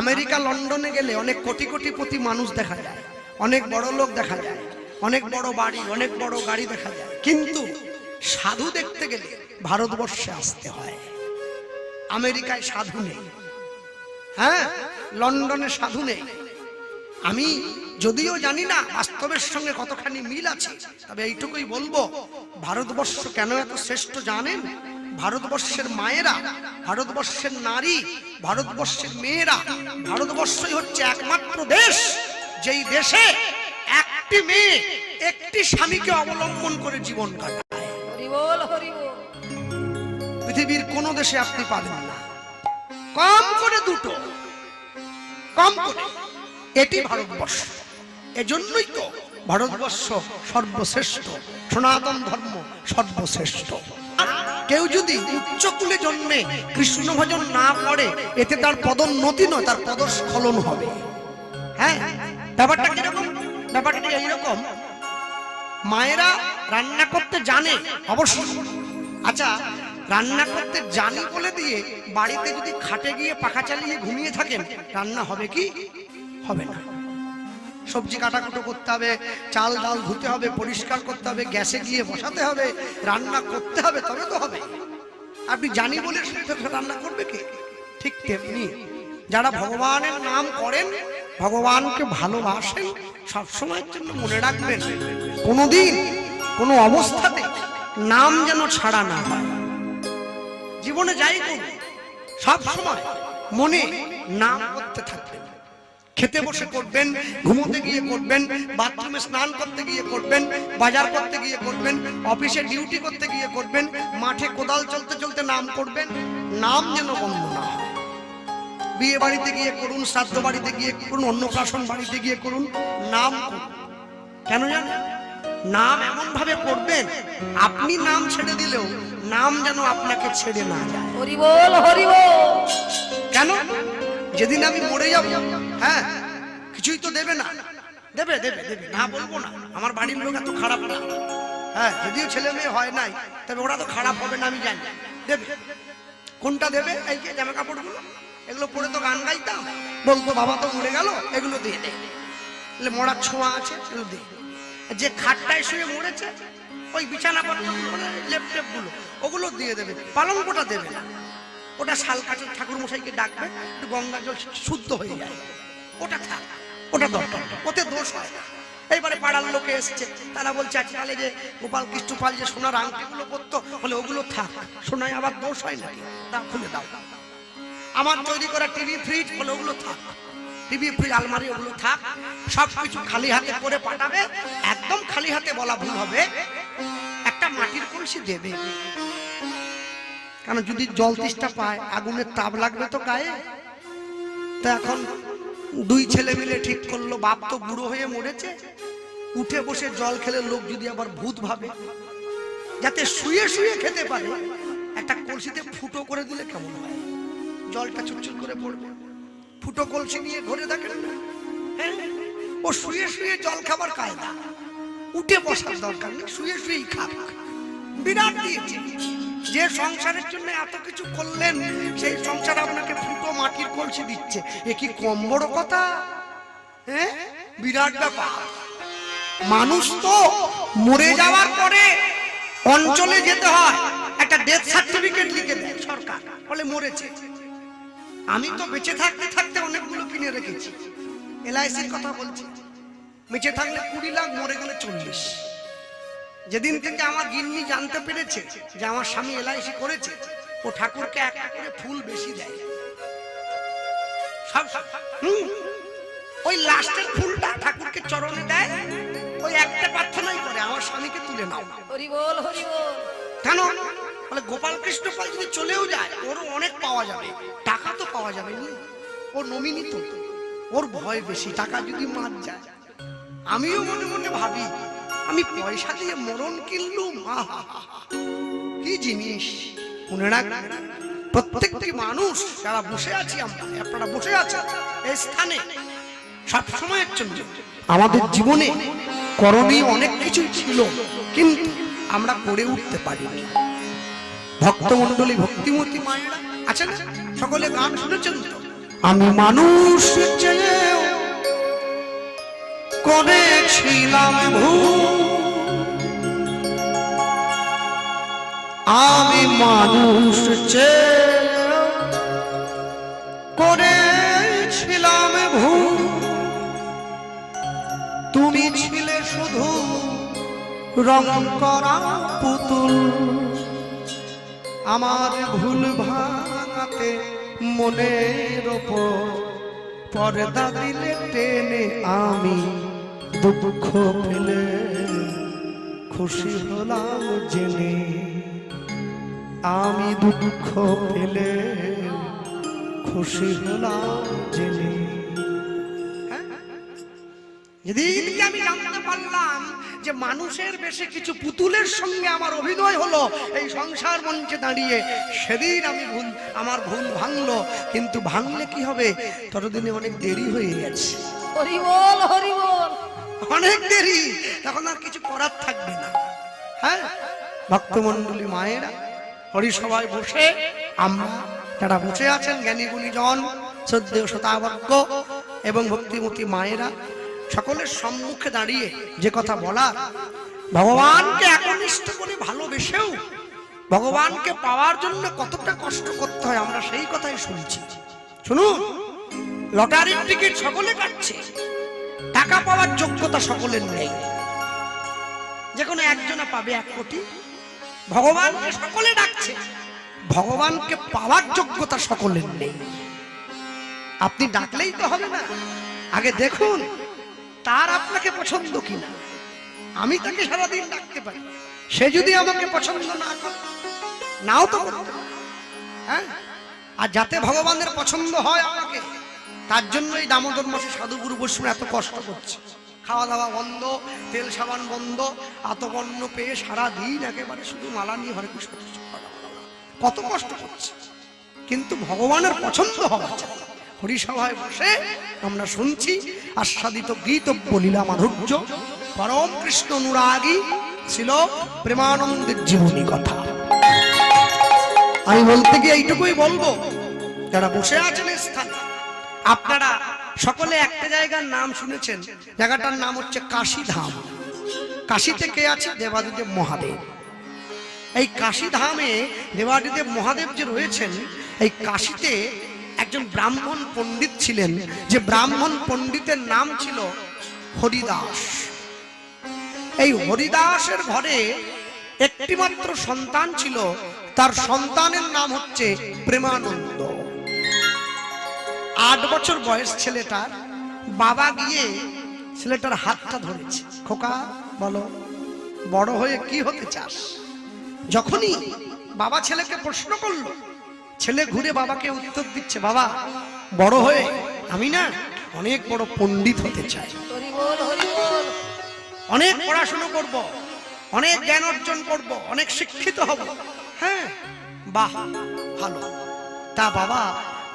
America লন্ডনে গেলে অনেক কোটি কোটিপতি মানুষ দেখা যায়, অনেক বড় লোক দেখা যায়, অনেক বড় বাড়ি, অনেক বড় গাড়ি দেখা যায়, কিন্তু সাধু দেখতে গেলে ভারতবর্ষে আসতে হয়। আমেরিকায় সাধু নেই, হ্যাঁ, লন্ডনে সাধু নেই। আমি যদিও জানি না বাস্তবের সঙ্গে কতখানি মিল আছে, তবে এইটুকুই বলবো, ভারতবর্ষ কেন এত শ্রেষ্ঠ জানেন? ভারতবর্ষের মায়েরা, ভারতবর্ষের নারী, ভারতবর্ষের মেয়েরা, ভারতবর্ষই হচ্ছে একমাত্র দেশ যেই দেশে একটি মেয়ে একটি স্বামীকে অবলম্বন করে জীবন কাটায়। পৃথিবীর কোন দেশে আপনি পাবেন না, কম করে দুটো, কম করে। এটি ভারতবর্ষ। এজন্যই তো ভারতবর্ষ সর্বশ্রেষ্ঠ, সনাতন ধর্ম সর্বশ্রেষ্ঠ। কেউ যদি উচ্চকুলে জন্মে কৃষ্ণ ভজন না করে, এতে তার পদোন্নতি নয়, তার পদস্খলন হবে। হ্যাঁ, ব্যাপারটা কিরকম? ব্যাপারটা এইরকম, মায়েরা রান্না করতে জানে অবশ্যই। আচ্ছা, রান্না করতে জানি বলে দিয়ে বাড়িতে যদি খাটে গিয়ে পাখা চালিয়ে ঘুমিয়ে থাকেন, রান্না হবে কি? হবে না। সবজি কাটাকুটো করতে হবে, চাল ডাল ধুতে হবে, পরিষ্কার করতে হবে, গ্যাসে গিয়ে বসাতে হবে, রান্না করতে হবে, তবে তো হবে। আপনি জানি বলে রান্না করবে কে? ঠিক তেমনি যারা ভগবানের নাম করেন, ভগবানকে ভালোবাসেন, সবসময়ের জন্য মনে রাখবেন, কোনোদিন কোনো অবস্থাতে নাম যেন ছাড়া না হয়। জীবনে যাই করুন, সব সময় মনে নাম করতে থাকবেন। খেতে বসে করবেন, ঘুমোতে গিয়ে করবেন, বাথরুমে স্নান করতে গিয়ে করবেন, বাজার করতে গিয়ে করবেন, অফিসে ডিউটি করতে গিয়ে করবেন, মাঠে কোদাল চলতে চলতে নাম করবেন। নাম যেন বন্ধ না হয়। বিয়ে বাড়িতে গিয়ে করুন, শ্রাদ্ধ বাড়িতে গিয়ে করুন, অন্নপ্রাশন বাড়িতে গিয়ে করুন, নাম করুন। কেন জানেন? নাম এমন ভাবে করবেন, আপনি নাম ছেড়ে দিলেও নাম যেন আপনাকে ছেড়ে না যায়। হরি বল, হরি বল। কেন? যেদিন আমি মরে যাব, হ্যাঁ, কিছুই তো দেবে না। দেবে দেবে দেবে, না বলবো না। আমার বাড়ির লোক এত খারাপ না, হ্যাঁ, যদিও ছেলে মেয়ে হয় নাই, তবে ওরা তো খারাপ হবে না আমি জানি। দেবে। কোনটা দেবে? এই যে জামা কাপড়গুলো, এগুলো পরে তো গান গাইতাম, বলতো বাবা তো মরে গেল, এগুলো দিয়ে দে। মরার ছোঁয়া আছে, এগুলো দিয়ে। যে খাটটায় শুয়ে মরেছে, ওই বিছানা পত্রগুলো, লেপটেপ গুলো, ওগুলো দিয়ে দেবে। পালঙ্কটা দেবে না। ওটা শাল কাঠের ঠাকুর মশাইকে ডাকবে, একটু গঙ্গা জল শুদ্ধ হয়ে যায়, ওটা থাক, ওটা দরকার, ওতে দোষ হয় না। এইবারে পাড়ার লোকে এসছে, তারা বলছে আজকালে যে গোপাল কৃষ্ণ পাল যে সোনার আংটিগুলো পরতো, বলে ওগুলো থাক, সোনায় আবার দোষ হয় নাকি? দাও, খুলে দাও। আমার তৈরি করা টিভি ফ্রিজ, বলে ওগুলো থাক, টিভি ফ্রিজ আলমারি ওগুলো থাক। সবকিছু খালি হাতে করে পাঠাবে। একদম খালি হাতে বলা ভুল হবে, একটা মাটির কলসি দেবে। কারণ যদি জল তেষ্টা পায়, আগুনের তাপ লাগবে তো গায়ে। তো এখন দুই ছেলে মিলে ঠিক করলো, বাপ তো বুড়ো হয়ে মরেছে, উঠে বসে জল খেলে লোক যদি আবার ভূত ভাবে, যাতে শুয়ে শুয়ে খেতে পারে, একটা কলসিতে ফুটো করে দিলে কেমন হয়? জলটা চুরচুর করে পড়বে। ফুটো কলসি নিয়ে ঘরে দেখেন না, হ্যাঁ, ও শুয়ে শুয়ে জল খাবার কায়দা। উঠে বসার দরকার নেই, শুয়ে শুয়েই খাক। বিরাট দিয়েছে। যে সংসারের জন্য এত কিছু করলেন, সেই সংসার আপনাকে ফুটো মাটির কলসি দিচ্ছে, এ কি কম বড় কথা? হ্যাঁ, বিরাট ব্যাপার। মানুষ তো মরে যাওয়ার পরে অঞ্চলে যেতে হয়, একটা ডেথ সার্টিফিকেট লিখে দেয় সরকার, বলে মরেছে। আমি তো বেঁচে থাকতে থাকতে অনেকগুলো কিনে রেখেছি। এলআইসির কথা বলছি, বেঁচে থাকলে 20 লাখ, মরে গেলে 40। যেদিন থেকে আমার গিন্নি জানতে পেরেছে যে আমার স্বামী এলআইসি করেছে, ও ঠাকুরকে একটা করে ফুল বেশি দেয়। ওই লাস্টের ফুলটা ঠাকুরকে চরণে দেয়, ওই একটা প্রার্থনাই করে, আমার স্বামীকে তুলে নাও। হরি বল, হরি বল। কেন? বলে গোপাল কৃষ্ণ পাল যদি চলেও যায়, ওরও অনেক পাওয়া যাবে, টাকা তো পাওয়া যাবে না। ও নমিনি তো, ওর ভয় বেশি, টাকা যদি মার যায়। আমিও মনে মনে ভাবি, আমি পয়সা দিয়ে মরণ কিনলুম, কি জিনিস। মনে রাখবেন, প্রত্যেকটি মানুষ যারা বসে আছি, আমরা, আপনারা বসে আছেন এই স্থানে, সব সময়ের জন্য আমাদের জীবনে করণীয় অনেক কিছু ছিল, কিন্তু আমরা করে উঠতে পারিনি। ভক্তমণ্ডলী, ভক্তিমতী মায়েরা আছেন, সকলে গান শুনেছেন তো, আমি মানুষ চেয়েও করেছিলাম ভুল, আমি মানুষ চেয়েও করেছিলাম ভুল, তুমি ছিলে শুধু রং করা পুতুল, আমার ভুল ভাঙাতে মনের ওপর পর্দা দিলে টেনে, আমি দুঃখ পেলে খুশি হলাম জেনে, আমি দুঃখ পেলে খুশি হলাম জেনে। যেদিনকে আমি জানতে পারলাম যে মানুষের বেশে কিছু পুতুলের সঙ্গে আমার অভিনয় হলো এই সংসার মঞ্চে দাঁড়িয়ে, সেদিন আমি আমার ভুল ভাঙলো। কিন্তু ভাঙলে কি হবে, ততদিনে অনেক দেরি হয়ে গেছে। হরি বল, হরি বল। অনেক দেরি, তখন আর কিছু করার থাকবে না। হ্যাঁ, ভক্তমণ্ডলী মায়েরা, হরিসভায় বসে আমরা যারা বসে আছেন, জ্ঞানী গুণীজন, শ্রদ্ধেয় শতাবজ্ঞ এবং ভক্তিমতী মায়েরা, সকলের সম্মুখে দাঁড়িয়ে যে কথা বলার, ভগবানকে একনিষ্ঠ করে ভালোবেসেও ভগবানকে পাওয়ার জন্য কতটা কষ্ট করতে হয় আমরা সেই কথাই শুনছি। শুনুন, লটারির টিকিট সকলে কাটছে, টাকা পাওয়ার যোগ্যতা সকলের নেই। যে কোনো একজনা পাবে 1 কোটি। ভগবানকে সকলে ডাকছে, ভগবানকে পাওয়ার যোগ্যতা সকলের নেই। আপনি ডাকলেই তো হবে না, আগে দেখুন তার আপনাকে পছন্দ কিনা। আমি তাকে সারাদিন ডাকতে পারি, সে যদি আমাকে পছন্দ না করে, নাও তো করতে পারে। হ্যাঁ, আর যাতে ভগবানের পছন্দ হয় আমাকে, তার জন্য এই দামোদর মাসে সাধুগুরু বৈষ্ণব এত কষ্ট করছে। খাওয়া দাওয়া বন্ধ, তেল সাবান বন্ধ, আতবর্ণ পেয়ে সারাদিন একেবারে শুধু মালা নিয়ে হরে কৃষ্ণ কত কষ্ট করছে। কিন্তু ভগবানের পছন্দ হওয়া চাই। হরিসভায় বসে আমরা শুনছি আস্বাদিত গীতব্য লীলা মাধুর্য, পরম কৃষ্ণ অনুরাগী ছিল প্রেমানন্দের জীবনী কথা। আমি বলতে গিয়ে এইটুকুই বলবো, যারা বসে আছেন স্থানে, আপনারা সকলে একটা জায়গার নাম শুনেছেন, জায়গাটার নাম হচ্ছে কাশীধাম। কাশীতে কে আছে? দেবাদিদেব মহাদেব। এই কাশীধামে দেবাদিদেব মহাদেব যে রয়েছেন, এই কাশীতে একজন ব্রাহ্মণ পণ্ডিত ছিলেন, যে ব্রাহ্মণ পণ্ডিতের নাম ছিল হরিদাস। এই হরিদাসের ঘরে একটি মাত্র সন্তান ছিল, তার সন্তানের নাম হচ্ছে প্রেমানন্দ। 8 বছর বয়স ছেলেটার। বাবা গিয়ে ছেলেটার হাতটা ধরেছে, খোকা বলো বড় হয়ে কি হতে চাস? যখনই বাবা ছেলেকে প্রশ্ন করলো, ছেলে ঘুরে বাবাকে উত্তর দিচ্ছে, বাবা বড় হয়ে আমি না অনেক বড় পণ্ডিত হতে চাই, হরি বল, হরি বল। অনেক পড়াশোনা করব, অনেক জ্ঞান অর্জন করব, অনেক শিক্ষিত হব। হ্যাঁ, বাহ ভালো। তা বাবা,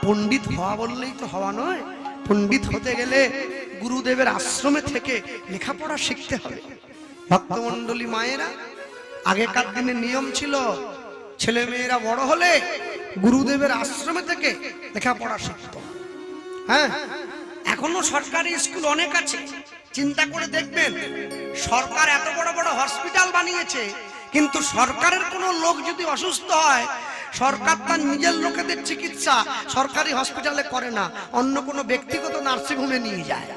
পণ্ডিত হওয়া বললেই তো হওয়া নয়, পণ্ডিত হতে গেলে গুরুদেবের আশ্রমে থেকে লেখাপড়া শিখতে হবে। ভক্তমণ্ডলী মায়েরা, আগেকার দিনে নিয়ম ছিল, ছেলে মেয়েরা বড় হলে গুরুদেবের আশ্রমে থেকে লেখাপড়া শিখত। হ্যাঁ, এখনো সরকারি স্কুল অনেক আছে। চিন্তা করে দেখবেন, সরকার এত বড় বড় হসপিটাল বানিয়েছে, কিন্তু সরকারের কোনো লোক যদি অসুস্থ হয়, সরকার তার নিজের লোকেদের চিকিৎসা সরকারি হসপিটালে করে না, অন্য কোনো ব্যক্তিগত নার্সিংহোমে নিয়ে যায়।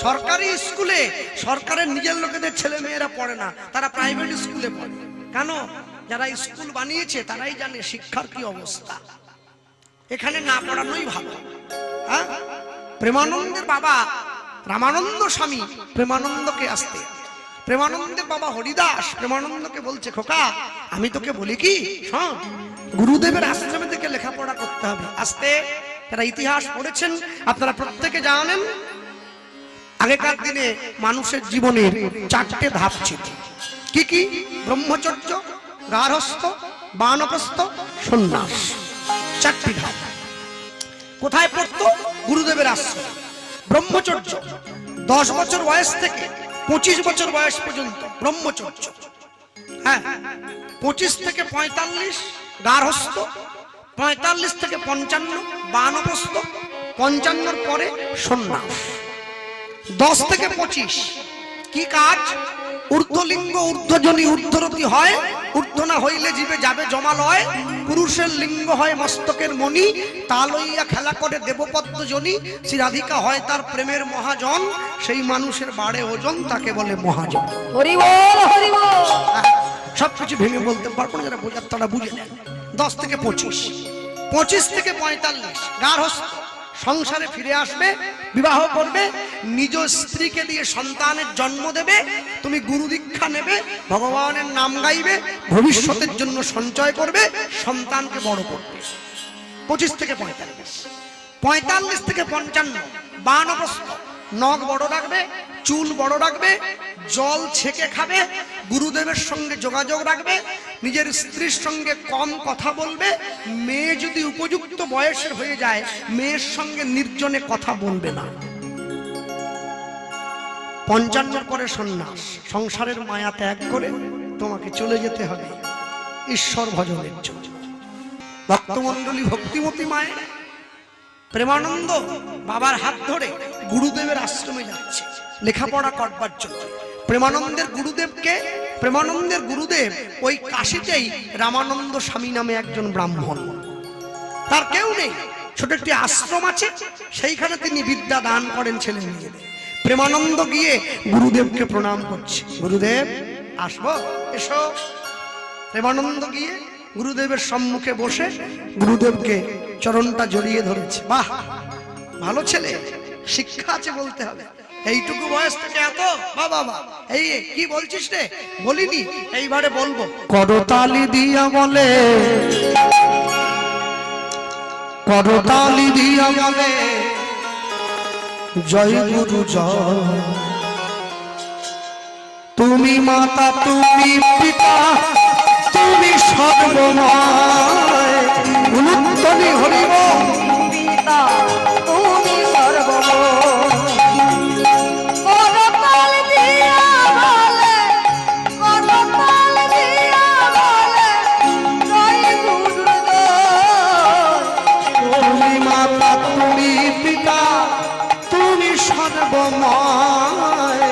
সরকারি স্কুলে সরকারের নিজের লোকেদের ছেলে মেয়েরা পড়ে না, তারা প্রাইভেট স্কুলে পড়ে। কেন? যারা স্কুল বানিয়েছে তারাই জানে শিক্ষার কি অবস্থা। এখানে না পড়ানোই ভালো। হ্যাঁ, প্রেমানন্দের বাবা রামানন্দ স্বামী প্রেমানন্দকে আসতে, প্রেমানন্দের বাবা হরিদাস প্রেমানন্দকে বলছে, খোকা আমি তোকে বলি কি, শোন, গুরুদেবের আশ্রমে থেকে লেখাপড়া করতে হবে। আসতে, যারা ইতিহাস পড়েছেন আপনারা প্রত্যেকে জানেন, আগেকার দিনে মানুষের জীবনের 4টে ধাপ ছিল। কি কি? ব্রহ্মচর্য, গার্হস্থ, বানপ্রস্থ, সন্ন্যাস। 4টি ধাপ। কোথায় পড়তো? গুরুদেবের আশ্রমে। ব্রহ্মচর্য 10 বছর বয়স থেকে 25 বছর বয়স পর্যন্ত ব্রহ্মচর্য। হ্যাঁ, 25 থেকে 45 গার্হস্থ, 45 থেকে 55 বানপ্রস্থ, 55 পরে সন্ন্যাস। 10 থেকে 25 কি কাজ? ঊর্ধ্বলিঙ্গ ঊর্ধ্বজনী ঊর্ধ্বরতি হয়, ঊর্ধ্ব না হইলে জীবে যাবে জমালয়। পুরুষের লিঙ্গ হয় মস্তকের মণি, তা লইয়া খেলা করে দেবপদ্ম জনি। শ্রী রাধিকা হয় তার প্রেমের মহাজন, সেই মানুষের বাড়ে ওজন, তাকে বলে মহাজন। হরি বল হরি বল। সবকিছু ভেঙে বলতে পারবো না, যারা বোঝার তারা বুঝে নেন। 10 থেকে 25, 25 থেকে 45 গার্হস্থ্য, সংসারে ফিরে আসবে, বিবাহ করবে, নিজ স্ত্রীকে দিয়ে সন্তানের জন্ম দেবে, তুমি গুরু দীক্ষা নেবে, ভগবানের নাম গাইবে, ভবিষ্যতের জন্য সঞ্চয় করবে, সন্তানকে বড় করবে। 25 থেকে 45, 45 থেকে 55 বানপ্রস্থ, নখ বড় রাখবে, চুল বড় রাখবে, জল ছেঁকে খাবে, গুরুদেবের সঙ্গে যোগাযোগ রাখবে, নিজের স্ত্রীর সঙ্গে কম কথা বলবে। মেয়ে যদি উপযুক্ত বয়সের হয়ে যায়, মেয়ের সঙ্গে নির্জনে কথা বলবে না। 55 পরে সন্ন্যাস, সংসারের মায়া ত্যাগ করে তোমাকে চলে যেতে হবে ঈশ্বর ভজনের জন্য। ভক্তমণ্ডলী ভক্তিমতী মায়ের প্রেমানন্দ বাবার হাত ধরে গুরুদেবের আশ্রমে যাচ্ছে লেখাপড়া করবার জন্য। প্রেমানন্দের গুরুদেব ওই কাশীতেই রামানন্দ স্বামী নামে একজন ব্রাহ্মণ, তার কেউ নেই, ছোট একটি আশ্রম আছে, সেইখানে তিনি বিদ্যা দান করেন ছেলে মেয়েদের। প্রেমানন্দ গিয়ে গুরুদেবকে প্রণাম করছে, গুরুদেব আসবো, এসো। প্রেমানন্দ গিয়ে গুরুদেবের সম্মুখে বসে গুরুদেবকে চরণটা জড়িয়ে ধরেছে। বাহ, ভালো ছেলে, শিক্ষা আছে বলতে হবে। এইটুকু বয়স থেকে এত বাবা, এই কি বলছিস রে? বলিনি, এইবারে বলবো। করতালি দিয়া বলে, করতালি দিয়া বলে জয় গুরু জয়। তুমি মাতা, তুমি পিতা, তুমি সর্বময়। গুরুত্বনি হরিব পিতা তুমি সর্বময়। করতাল দিয়া বলে, করতাল দিয়া বলে জয় গুরু জয়। তুমি মাতা, তুমি পিতা, তুমি সর্বময়।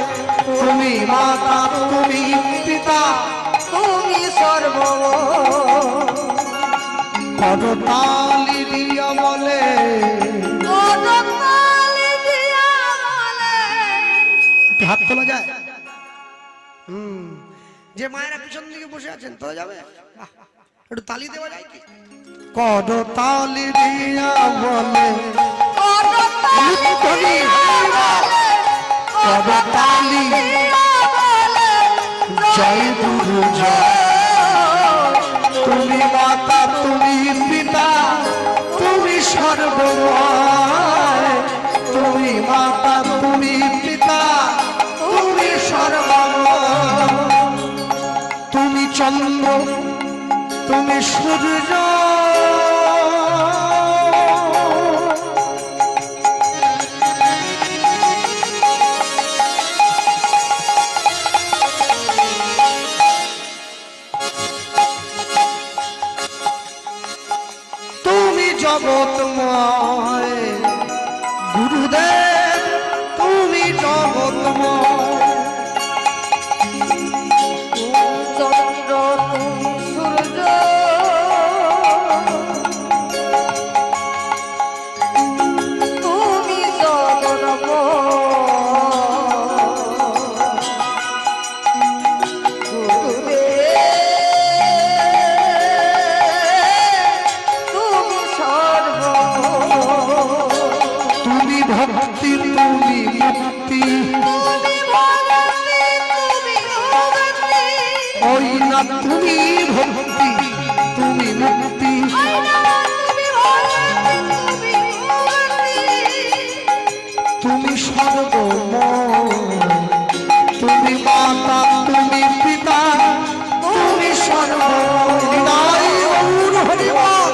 তুমি মাতা, তুমি পিতা, তুমি সর্বময়। করতালি দিয়া বলে, করতাল দিয়া বলে। একটু হাত তোলা যায়? যে মায়েরা পিছন দিকে বসে আছেন তোলা যাবে? বাহ, একটু তালি দেওয়া যায় কি? করতালি দিয়া বলে, করতাল দিয়া বলে, করতালি দিয়া বলে জয় গুরু জয়। তুমি মাতা, তুমি পিতা, তুমি সর্বময়। তুমি মাতা, তুমি পিতা, তুমি সর্বময়। তুমি চন্দ্র, তুমি সূর্য, জগৎময়। গুরুদেব তুমি জগৎময়। চন্দ্র তুমি সূর্য, তুমি জগন্ময়। ভক্তি তুমি মুক্তি, ওই না তুমি ভক্তি, তুমি মুক্তি। তুমি সর্বময়। তুমি মাতা, তুমি পিতা, তুমি সর্বময়। হরিবল।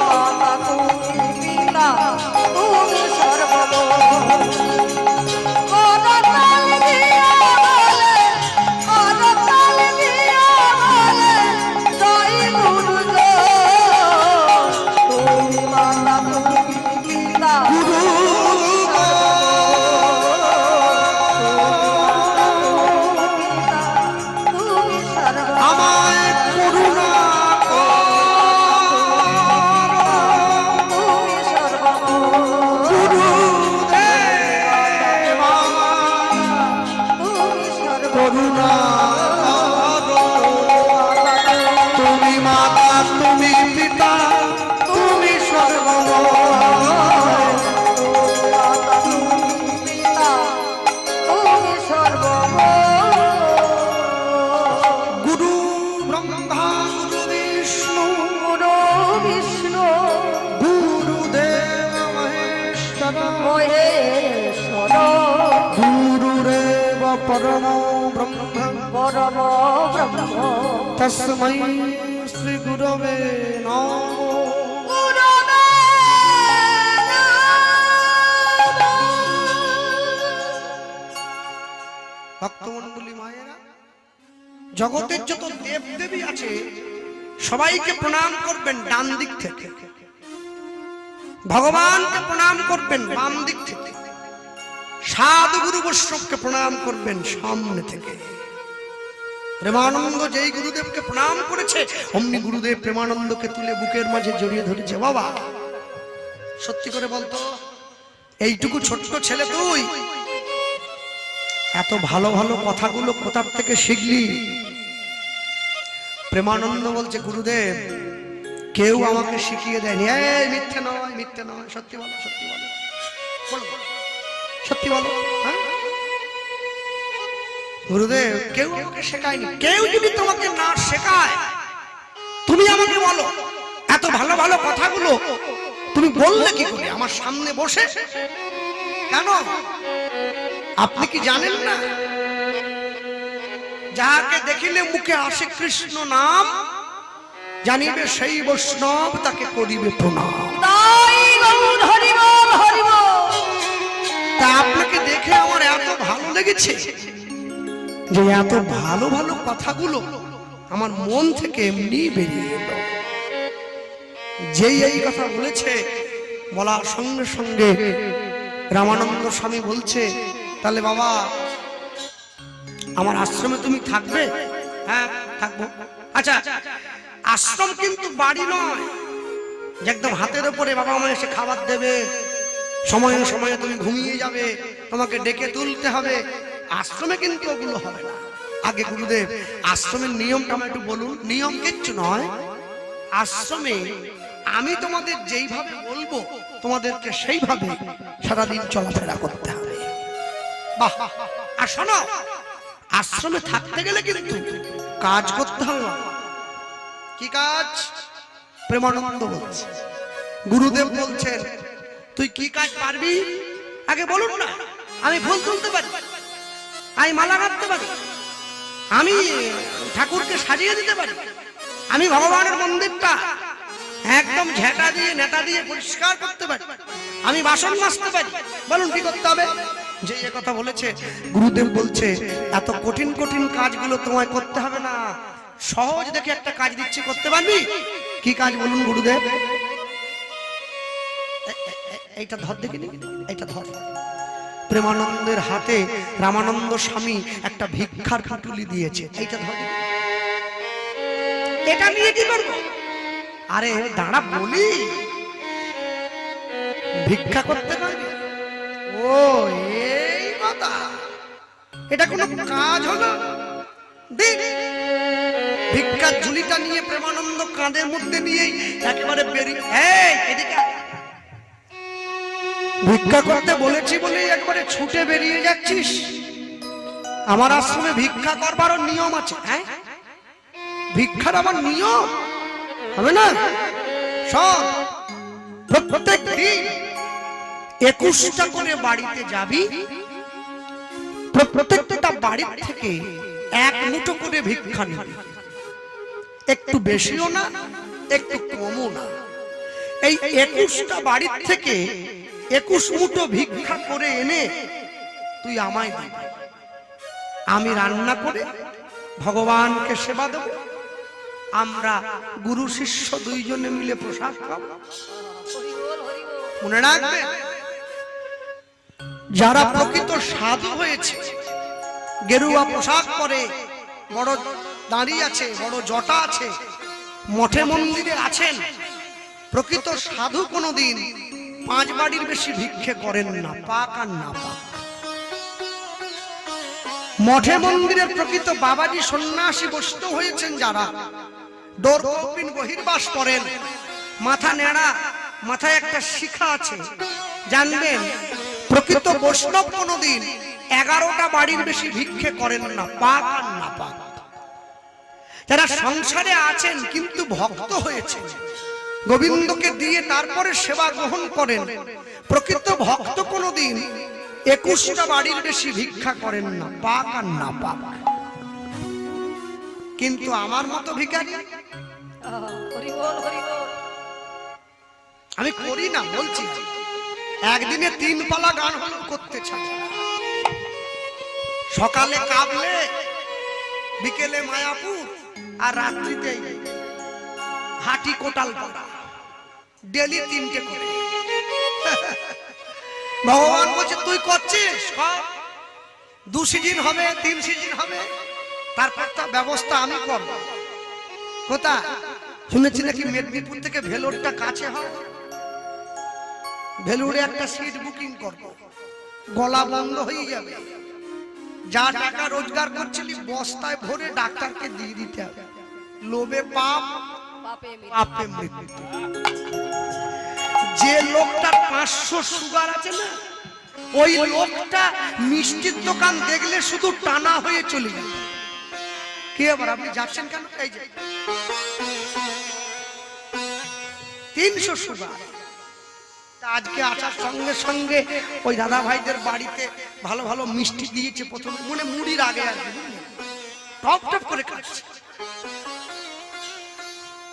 মহেশ্বর গুরুরেব পরম ব্রহ্ম পরম ব্রহ্ম তস্मै শ্রী গুরবে নমঃ। গুরবে ভক্তমণ্ডলী মায়েরা, জগতের যত দেব দেবী আছে সবাইকে প্রণাম করবেন ডান দিক থেকে, ভগবানকে প্রণাম করবেন বাম দিক থেকে, সাধু গুরু বৈষ্ণবকে প্রণাম করবেন সামনে থেকে। প্রেমানন্দ যেই গুরুদেবকে প্রণাম করেছে অমনি গুরুদেব প্রেমানন্দকে তুলে বুকের মাঝে জড়িয়ে ধরেছে। বাবা সত্যি করে বলতো, এইটুকু ছোট্ট ছেলে তুই এত ভালো ভালো কথাগুলো কোথার থেকে শিখলি? প্রেমানন্দ বলছে, গুরুদেব কেউ আমাকে শিখিয়ে দেয়নি। এই মিথ্যে নয়, মিথ্যে নয়, সত্যি বলো, সত্যি বলো, বলো, সত্যি বলো। হ্যাঁ গুরুদেব কেউ আমাকে শেখায়নি। কেউ যদি তোমাকে না শেখায় তুমি আমাকে বলো, এত ভালো ভালো কথাগুলো তুমি বললে কি করে আমার সামনে বসে? কেন আপনি কি জানেন না, যাহাকে দেখিলে মুখে আসে কৃষ্ণ নাম, জানিবে সেই বৈষ্ণব তাকে করিবে প্রণাম। তাই গৌর হরি বল হরি বল। তা আপনাকে দেখে আমার এত ভালো লেগেছে যে এত ভালো ভালো কথাগুলো আমার মন থেকে এমনি বেরিয়ে এলো। যেই এই কথা বলেছে বলার সঙ্গে সঙ্গে রামানন্দ স্বামী বলছে, তাহলে বাবা আমার আশ্রমে তুমি থাকবে? হ্যাঁ থাকবো। আচ্ছা আশ্রম কিন্তু বাড়ি নয় যে একদম হাতের উপরে বাবা মা এসে খাবার দেবে, সময়ে সময়ে তুমি ঘুমিয়ে যাবে, তোমাকে ডেকে তুলতে হবে। আশ্রমে কিন্তু ওগুলো হবে না। আগে গুরুদেব আশ্রমের নিয়মটা আমার একটু বলুন। নিয়ম কিচ্ছু নয়, আশ্রমে আমি তোমাদের যেইভাবে বলবো তোমাদেরকে সেইভাবে সারাদিন চলাফেরা করতে হবে। বাহ! আর শোনো, আশ্রমে থাকতে গেলে কিন্তু কাজ করতে হবে। কি কাজ? প্রেমানন্দ বলছে, গুরুদেব বলছেন তুই কি কাজ পারবি আগে বলুন না। আমি ফুল তুলতে পারি, আমি মালা গাঁথতে পারি, আমি ঠাকুরকে সাজিয়ে দিতে পারি, আমি ভগবানের মন্দিরটা একদম ঝেঁটা দিয়ে নেতা দিয়ে পরিষ্কার করতে পারি, আমি বাসন মাজতে পারি। বলুন কি করতে হবে? যে এ কথা বলেছে গুরুদেব বলছে এত কঠিন কঠিন কাজগুলো তোমায় করতে হবে না, সহজ দেখে একটা কাজ দিচ্ছি, করতে পারবি? কি কাজ বলুন গুরুদেব? এইটা ধর দেখিনি, এইটা ধর। প্রেমানন্দের হাতে রামানন্দ স্বামী একটা ভিক্ষার পুটুলি দিয়েছে, এইটা ধর। এটা নিয়ে কি করবো? আরে দাঁড়া বলি, ভিক্ষা করতে পারবি? ও এই কথা, এটা কোনো কাজ হলো? দেখ ভিক্ষার ঝুলিটা নিয়ে প্রেমানন্দ কাঁধের মধ্যে নিয়েই একেবারে বেরিয়ে, এদিকে ভিক্ষা করতে বলেছি বলেই একবারে ছুটে বেরিয়ে যাচ্ছিস? আমার আশ্রমে ভিক্ষা করবারও নিয়ম আছে। হ্যাঁ ভিক্ষার আমার নিয়ম হবে না? সব প্রত্যেক দিন 21টা করে বাড়িতে যাবি, প্রত্যেকটা বাড়ির থেকে এক মুঠো করে ভিক্ষা নিবি, একটু বেশিও না একটু কমও না। এই 21টা বাড়ির থেকে 21 মুঠো ভিক্ষা করে এনে তুই আমায় দিবি, আমি রান্না করে ভগবানকে সেবা দেব, আমরা গুরু শিষ্য দুইজনে মিলে প্রসাদ খাবো। মনে রাখবে, যারা প্রকৃত সাধু হয়েছে, গেরুয়া পোশাক পরে, বড় দাঁড়ি আছে, বড় জটা আছে, মঠে মন্দিরে আছেন, প্রকৃত সাধু কোনোদিন 5 বাড়ির বেশি ভিক্ষে করেন না, পাক আর না পাক। মঠে মন্দিরের প্রকৃত বাবাজি সন্ন্যাসী বৈষ্ণব হয়েছেন যারা, ডোর কপিন বহির্বাস করেন, মাথা নেড়া, মাথায় একটা শিখা আছে, জানবেন প্রকৃত বৈষ্ণব কোনোদিন 11টা বাড়ির বেশি ভিক্ষে করেন না, পাক আর না পাক। যারা সংসারে আছেন কিন্তু ভক্ত হয়েছেন, গোবিন্দকে দিয়ে তারপরে সেবা গ্রহণ করেন। প্রকৃত ভক্ত কোনোদিন 21টা বাড়ির বেশি ভিক্ষা করেন না, পাক আর না পাক। কিন্তু আমার মতো ভিখারি হরি বল হরি বল। আমি করি না, বলছি একদিনে 3 পালা গান হলো করতে চাই। সকালে কাবলে, বিকেলে মায়াপুর, আর রাত্রিতে হাটি কোটাল পাড়া, ডেলি 3টে করে। ভগবান বলছে তুই করছিস, 2 সিজন হবে, 3 সিজন হবে, তারপর তো ব্যবস্থা আমি করব। কোথা শুনেছি নাকি মেদিনীপুর থেকে ভেলোরটা কাছে হয়, ভেলুরে একটা সিট বুকিং করব, গলা বন্ধ হয়ে যাবে। যা টাকা রোজগার করছিলি বস্তায় ভরে ডাক্তারকে দিয়ে দিতে হবে। লোভে পাপ, পাপে মৃত্যু। যে লোকটার 500 সুগার আছে না, ওই লোকটা মিষ্টির দোকান দেখলে শুধু টানা হয়ে চলে যাবে। কি আবার আপনি যাচ্ছেন কেন? এই যে 300 সুগার। আজকে আসার সঙ্গে সঙ্গে ওই দাদা ভাইদের বাড়িতে ভালো ভালো মিষ্টি দিয়েছে, প্রথম মনে মুড়ির আগে আর কি টপ টপ করে খাচ্ছে।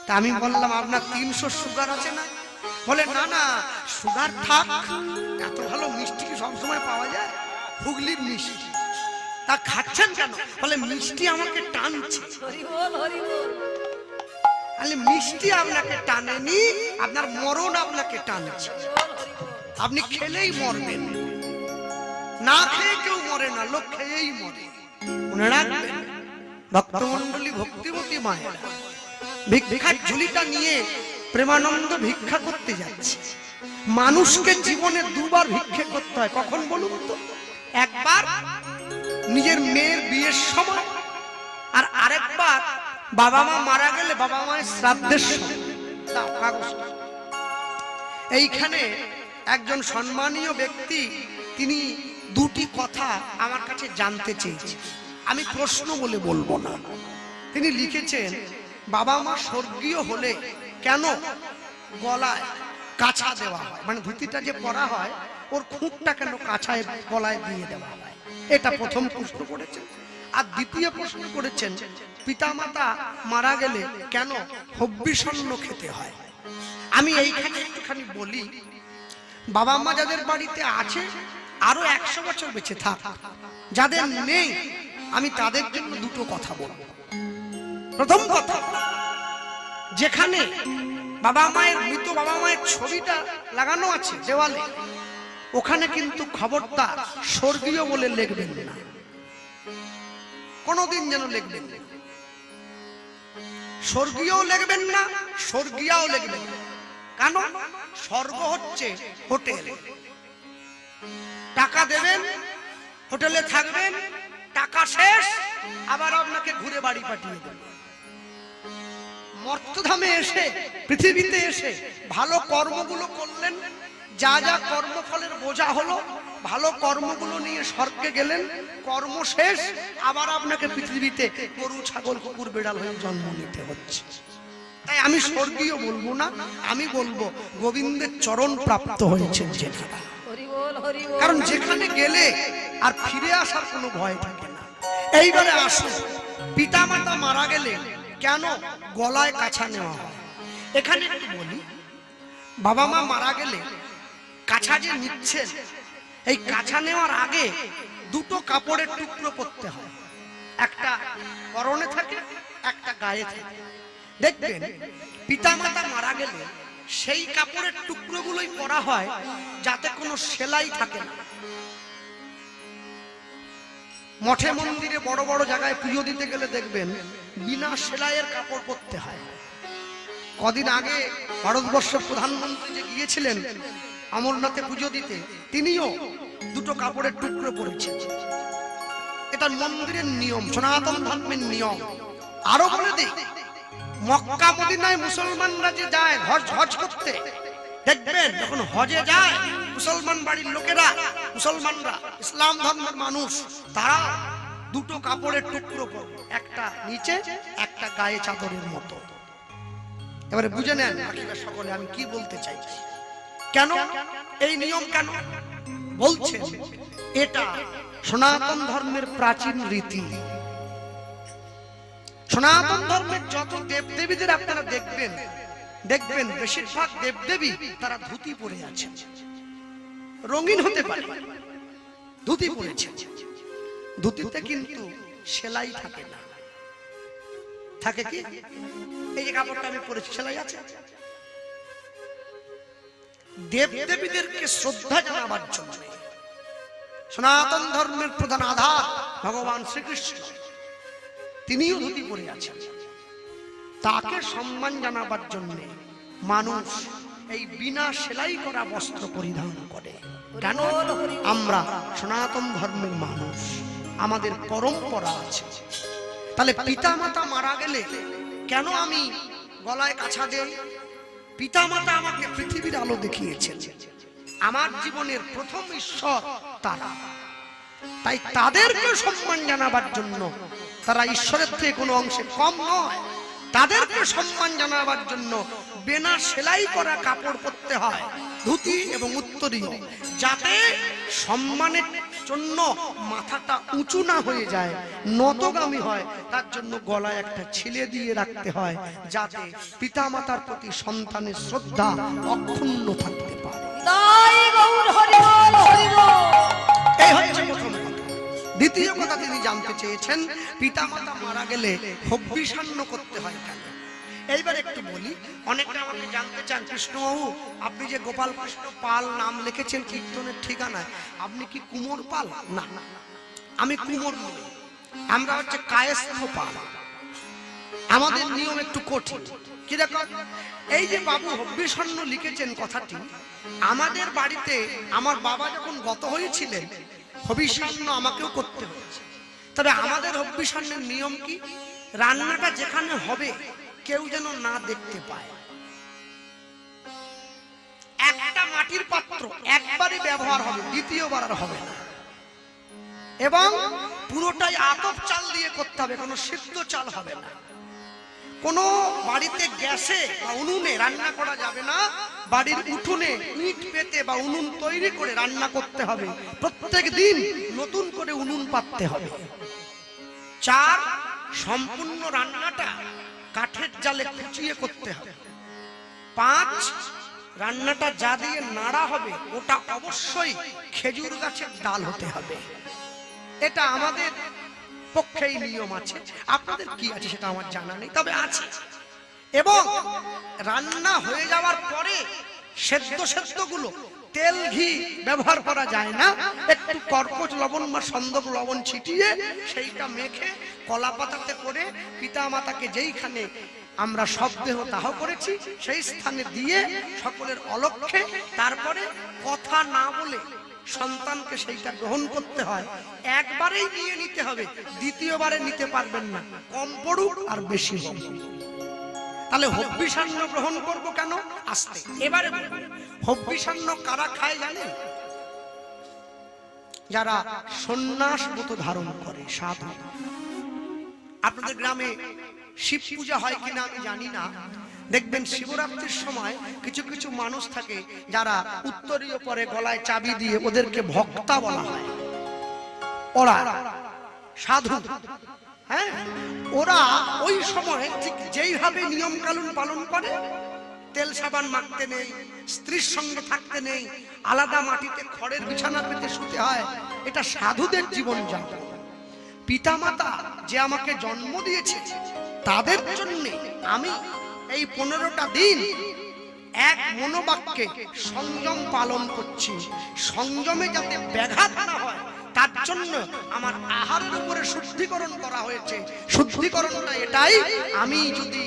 তা আমি বললাম আপনার 300 সুগার আছে না? বলে না না সুগার থাক, এত ভালো মিষ্টি কি সবসময় পাওয়া যায়? হুগলির মিষ্টি। তা খাচ্ছেন কেন? বলে মিষ্টি আমাকে টানছে। হরি বল হরি বল। আরে মিষ্টি আপনাকে টানেনি, আপনার মরণ আপনাকে টানছে। আপনি খেলেই মরবেন, না খেয়ে কেউ মরে না, লোক খেয়েই মরে। মনে রাখবেন ভক্তমণ্ডলী, ভক্তিমতী মায়েরা ভিক্ষার ঝুলিটা নিয়ে প্রেমানন্দ ভিক্ষা করতে যাচ্ছে। মানুষকে জীবনে 2 বার ভিক্ষা করতে হয়। কখন বলুন তো? একবার নিজের মেয়ের বিয়ের সময়, আর আরেকবার বাবা মা মারা গেলে বাবা মায়ের শ্রাদ্ধের সময়। দাও কাগজটা। এইখানে একজন সম্মানীয় ব্যক্তি তিনি 2টি কথা আমার কাছে জানতে চেয়েছেন। আমি প্রশ্ন বলে বলবো না। তিনি লিখেছেন বাবা মা স্বর্গীয় হলে কেন গলায় কাছা দেওয়া হয়, মানে ধুতিটা যে পরা হয় ওর খুঁটটা কেন কাছায় গলায় দিয়ে দেওয়া হয়? এটা প্রথম প্রশ্ন করেছেন। আর দ্বিতীয় প্রশ্ন করেছেন পিতামাতা মারা গেলে কেন হব্বিষণ্ণ খেতে হয়। আমি এইখানে একটুখানি বলি, বাবা মা যাদের বাড়িতে আছে আরো 100 বছর বেঁচে থাক, যাদের নেই আমি তাদের জন্য 2টো কথা বলবো। প্রথম কথা, যেখানে বাবা মায়ের মৃত বাবা মায়ের ছবিটা লাগানো আছে দেওয়ালে, ওখানে কিন্তু খবরদার স্বর্গীয় বলে লিখবেন না, কোনদিন যেন লিখবেন না। স্বর্গীয়ও লিখবেন না, স্বর্গীয়াও লিখবেন না। কেন? স্বর্গ হচ্ছে হোটেল, টাকা দেবেন, হোটেলে থাকবেন, টাকা শেষ, আবার আপনাকে ঘুরে বাড়ি পাঠিয়ে দেবেন। মর্তধামে এসে, পৃথিবীতে এসে ভালো কর্মগুলো করলেন, যা যা কর্মফলের বোঝা হলো, ভালো কর্মগুলো নিয়ে স্বর্গে গেলেন, কর্ম শেষ, আবার আপনাকে পৃথিবীতে গরু ছাগল কুকুর বেড়াল হয়ে জন্ম নিতে হচ্ছে। তাই আমি স্বর্গীয় বলবো না, আমি বলবো গোবিন্দের চরণ প্রাপ্ত হয়েছেন যেখানে। কারণ যেখানে গেলে আর ফিরে আসার কোনো ভয় থাকে না। এইবারে আসুন, পিতামাতা মারা গেলে কেন গলায় কাছা নেওয়া হয়? এখানে একটু বলি, বাবা মা মারা গেলে কাছা যে নিচ্ছেন, এই কাছা নেওয়ার আগে 2টো কাপড়ের টুকরো পরতে হয়। একটা পরনে থাকে, একটা গায়ে থাকে। দেখবেন পিতামাতা মারা গেলে সেই কাপড়ের টুকরোগুলোই পরা হয় যাতে কোনো সেলাই থাকে না। মঠে মন্দিরে বড় বড় জায়গায় পুজো দিতে গেলে দেখবেন বিনা সেলাইয়ের কাপড় পরতে হয়। কদিন আগে ভারতবর্ষের প্রধানমন্ত্রী যে গিয়েছিলেন অমরনাথে পুজো দিতে, তিনিও 2টো কাপড়ের টুকরো পরেছেন। এটা মন্দিরের নিয়ম, সনাতন ধর্মের নিয়ম। আরো বলে দিই, মক্কা মদিনায় মুসলমানরা যে যায় হজ করতে, দেখবেন যখন হজে যায় মুসলমান বাড়ির লোকেরা, মুসলমানরা, ইসলাম ধর্মের মানুষ, তারা 2টো কাপড়ের টুকরো পরে, একটা নিচে একটা গায়ে চাদরের মতো। এবারে বুঝে নেন বাকিরা সকলে আমি কি বলতে চাইছি। কেন এই নিয়ম, কেন বলছেন? এটা সনাতন ধর্মের প্রাচীন রীতি। সনাতন ধর্মের যত দেবদেবীদের আপনারা দেখবেন বেশিরভাগ দেবদেবী তারা ধুতি পরে আছেন। রঙিন হতে পারে, ধুতি পরেছে। ধুতিতে কিন্তু সেলাই থাকে না। থাকে কি? এই যে কাপড়টা আমি পরেছি, সেলাই আছে। দেবদেবীদেরকে শ্রদ্ধা জানাবার জন্য সনাতন ধর্মের প্রধান আধার ভগবান শ্রীকৃষ্ণ, তিনিও ধুতি পরে আছেন। তাকে সম্মান জানাবার জন্য মানুষ এই বিনা সেলাই করা বস্ত্র পরিধান করে। কেন? আমরা সনাতন ধর্মের মানুষ, আমাদের পরম্পরা আছে। তাহলে পিতামাতা মারা গেলে কেন আমি গলায় কাছা দেই? পিতামাতা আমাকে পৃথিবীর আলো দেখিয়েছেন, আমার জীবনের প্রথম ঈশ্বর তারা। তাই তাদেরকে সম্মান জানাবার জন্য, তারা ঈশ্বরের থেকে কোনো অংশে কম নয়, তাদেরকে সম্মান জানাবার জন্য বিনা সেলাই করা কাপড় পরতে হয়, ধুতি এবং উত্তরীয়, যাতে সম্মানের জন্য মাথাটা উঁচু না হয়ে যায়, নতগামী হয়। তার জন্য গলায় একটা ছিলে দিয়ে রাখতে হয়, যাতে পিতামাতার প্রতি সন্তানের শ্রদ্ধা অক্ষুণ্ণ থাকতে পারে। তাই গৌর হরি বল, হরি বল। এই হচ্ছে প্রথম কথা। দ্বিতীয় কথা তিনি জানতে চেয়েছেন, পিতামাতা মারা গেলে হব্বিষান্ন করতে হয় কেন? এইবার একটু বলি। অনেকটা আমাকে জানতে চান, কৃষ্ণবাবু আপনি যে গোপাল কৃষ্ণ পাল নাম লিখেছেন কীর্তনের ঠিকানায়, আপনি কি কুমোর পাল? না, আমি কুমোর নই, আমরা হচ্ছে কায়স্থ পাল। আমাদের নিয়ম একটু কঠিন। কিরকম? এই যে বাবু হব্বিষান্ন লিখেছেন কথাটি, আমাদের বাড়িতে আমার বাবা যখন গত হয়েছিলেন হবিষান্ন আমাকেও করতে হয়েছে। তবে আমাদের হব্বিষান্নের নিয়ম কি? রান্নাটা যেখানে হবে কেউ যেন না দেখতে পায়। একটা মাটির পাত্র একবারই ব্যবহার হবে, দ্বিতীয়বার আর হবে না। এবং পুরোটাই আতপ চাল দিয়ে করতে হবে, কোনো সিদ্ধ চাল হবে না। কোনো বাড়িতে গ্যাসে বা উনুনে রান্না করা যাবে না, বাড়ির উঠোনে ইট পেতে বা উনুন তৈরি করে রান্না করতে হবে। প্রত্যেক দিন নতুন করে উনুন পাততে হবে। 4, সম্পূর্ণ রান্নাটা কাঠের জালে কুচিয়ে করতে হবে। 5, রান্নাটা যা দিয়ে নাড়া হবে ওটা অবশ্যই খেজুর গাছের ডাল হতে হবে। এটা আমাদের পক্ষেই নিয়ম আছে। আপনাদের কি আছে সেটা আমার জানা নেই, তবে আছে। এবং রান্না হয়ে যাওয়ার পরে সেদ্ধ গুলো তেল ঘি ব্যবহার করা যায় না, একটু কর্কশ লবণ বা সন্দক লবণ ছিটিয়ে সেইটা মেখে কলা পাতাতে করে পিতা মাতাকে যেইখানে আমরা শবদেহ দাহ করেছি সেই স্থানে দিয়ে সকলের অলক্ষ্যে তারপরে কথা না বলে সন্তানকে সেইটা গ্রহণ করতে হয়। একবারেই নিয়ে নিতে হবে, দ্বিতীয়বারে নিতে পারবেন না, কম পড়ুক আর বেশি হোক। তাহলে হব্বিষান্ন গ্রহণ করব কেন? আস্তে। এবারে হব্বিষান্ন কারা খায় জানেন? যারা সন্ন্যাস ব্রত ধারণ করে, সাধু। আপনাদের গ্রামে শিব পূজা হয় কিনা আমি জানি না, দেখবেন শিবরাত্রির সময় কিছু কিছু মানুষ থাকে যারা উত্তরীয় পরে গলায় চাবি দিয়ে, ওদেরকে ভক্তা বলা হয়। ওরা সাধু। হ্যাঁ, ওরা ওই সময় ঠিক যেইভাবে নিয়ম কানুন পালন করে, তেল সাবান মাখতে নেই, স্ত্রীর সঙ্গে থাকতে নেই, আলাদা মাটিতে খড়ের বিছানা পেতে শুতে হয়, এটা সাধুদের জীবন যাপন। পিতামাতা যে আমাকে জন্ম দিয়েছে তাদের জন্য আমি এই 15টা দিন এক মনোবাক্যে সংযম পালন করছি। সংযমে যাতে ব্যাঘাত না হয় তার জন্য আমার আহারের উপরে শুদ্ধিকরণ করা হয়েছে। শুদ্ধিকরণটা এটাই, আমি যদি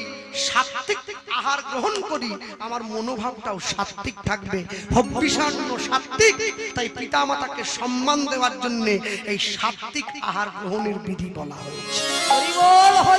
সাত্ত্বিক আহার গ্রহণ করি আমার মনোভাবটাও সাত্ত্বিক থাকবে। হব্বিষান্ন সাত্ত্বিক, তাই পিতামাতাকে সম্মান দেওয়ার জন্য এই সাত্ত্বিক আহার গ্রহণের বিধি বলা হয়েছে। হরি বল, হরি